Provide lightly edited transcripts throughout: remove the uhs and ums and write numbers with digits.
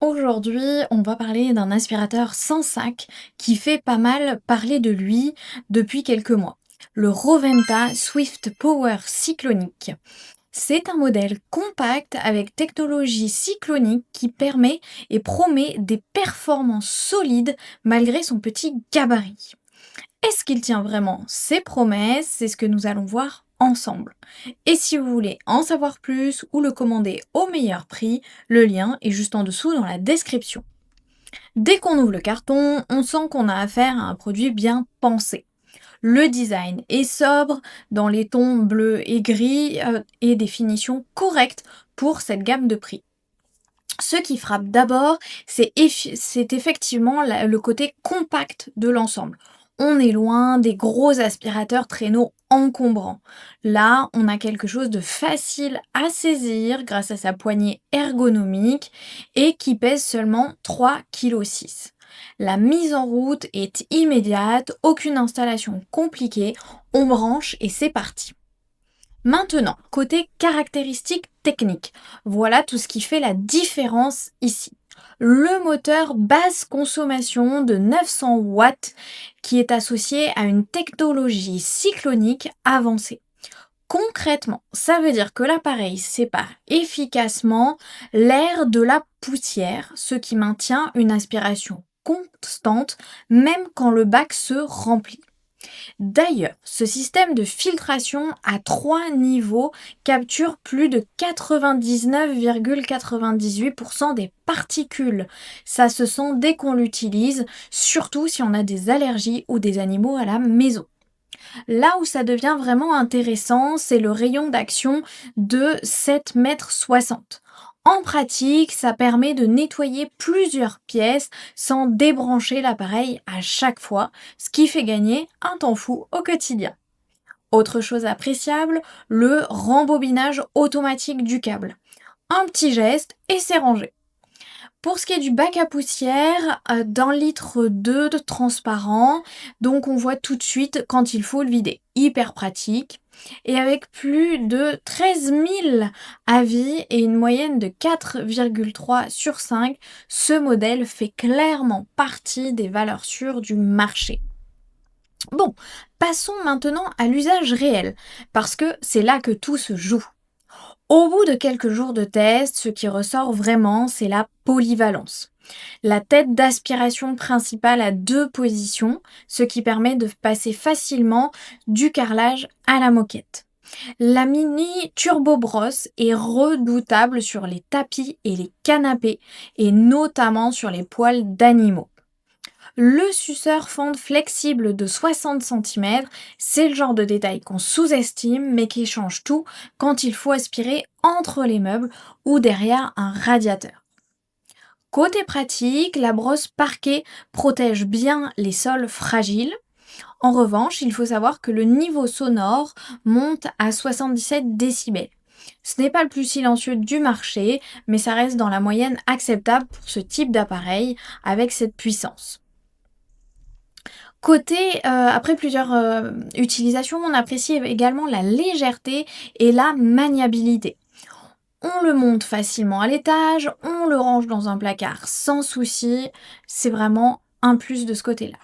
Aujourd'hui, on va parler d'un aspirateur sans sac qui fait pas mal parler de lui depuis quelques mois. Le Roventa Swift Power Cyclonic. C'est un modèle compact avec technologie cyclonique qui permet et promet des performances solides malgré son petit gabarit. Est-ce qu'il tient vraiment ses promesses? C'est ce que nous allons voir ensemble. Et si vous voulez en savoir plus ou le commander au meilleur prix, le lien est juste en dessous dans la description. Dès qu'on ouvre le carton, on sent qu'on a affaire à un produit bien pensé. Le design est sobre, dans les tons bleu et gris, et des finitions correctes pour cette gamme de prix. Ce qui frappe d'abord, c'est effectivement le côté compact de l'ensemble. On est loin des gros aspirateurs traîneaux encombrants. Là, on a quelque chose de facile à saisir grâce à sa poignée ergonomique et qui pèse seulement 3,6 kg. La mise en route est immédiate, aucune installation compliquée, on branche et c'est parti. Maintenant, côté caractéristiques techniques, voilà tout ce qui fait la différence ici. Le moteur basse consommation de 900 watts qui est associé à une technologie cyclonique avancée. Concrètement, ça veut dire que l'appareil sépare efficacement l'air de la poussière, ce qui maintient une aspiration constante même quand le bac se remplit. D'ailleurs, ce système de filtration à 3 niveaux capture plus de 99,98% des particules. Ça se sent dès qu'on l'utilise, surtout si on a des allergies ou des animaux à la maison. Là où ça devient vraiment intéressant, c'est le rayon d'action de 7,60 m. En pratique, ça permet de nettoyer plusieurs pièces sans débrancher l'appareil à chaque fois, ce qui fait gagner un temps fou au quotidien. Autre chose appréciable, le rembobinage automatique du câble. Un petit geste et c'est rangé. Pour ce qui est du bac à poussière, d'un litre 2 de transparent, donc on voit tout de suite quand il faut le vider. Hyper pratique. Et avec plus de 13 000 avis et une moyenne de 4,3 sur 5, ce modèle fait clairement partie des valeurs sûres du marché. Bon, passons maintenant à l'usage réel, parce que c'est là que tout se joue. Au bout de quelques jours de test, ce qui ressort vraiment, c'est la polyvalence. La tête d'aspiration principale a deux positions, ce qui permet de passer facilement du carrelage à la moquette. La mini Turbo Brosse est redoutable sur les tapis et les canapés, et notamment sur les poils d'animaux. Le suceur fente flexible de 60 cm, c'est le genre de détail qu'on sous-estime mais qui change tout quand il faut aspirer entre les meubles ou derrière un radiateur. Côté pratique, la brosse parquet protège bien les sols fragiles. En revanche, il faut savoir que le niveau sonore monte à 77 décibels. Ce n'est pas le plus silencieux du marché, mais ça reste dans la moyenne acceptable pour ce type d'appareil avec cette puissance. Après plusieurs utilisations, on apprécie également la légèreté et la maniabilité. On le monte facilement à l'étage, on le range dans un placard sans souci, c'est vraiment un plus de ce côté-là.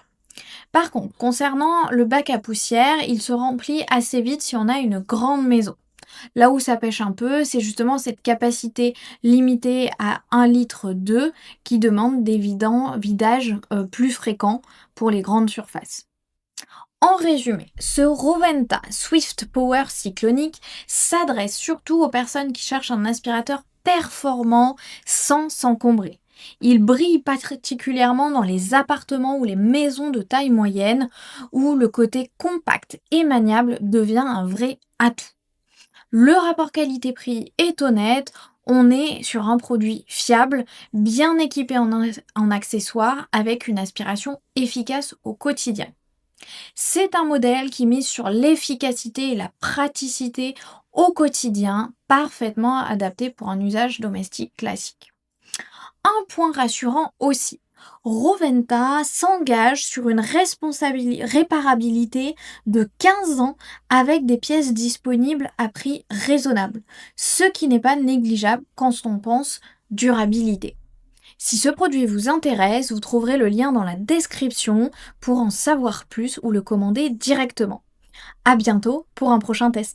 Par contre, concernant le bac à poussière, il se remplit assez vite si on a une grande maison. Là où ça pêche un peu, c'est justement cette capacité limitée à 1,2 litre qui demande des vidages plus fréquents pour les grandes surfaces. En résumé, ce Roventa Swift Power Cyclonic s'adresse surtout aux personnes qui cherchent un aspirateur performant sans s'encombrer. Il brille particulièrement dans les appartements ou les maisons de taille moyenne où le côté compact et maniable devient un vrai atout. Le rapport qualité-prix est honnête, on est sur un produit fiable, bien équipé en accessoires avec une aspiration efficace au quotidien. C'est un modèle qui mise sur l'efficacité et la praticité au quotidien, parfaitement adapté pour un usage domestique classique. Un point rassurant aussi, Roventa s'engage sur une réparabilité de 15 ans avec des pièces disponibles à prix raisonnable, ce qui n'est pas négligeable quand on pense durabilité. Si ce produit vous intéresse, vous trouverez le lien dans la description pour en savoir plus ou le commander directement. À bientôt pour un prochain test.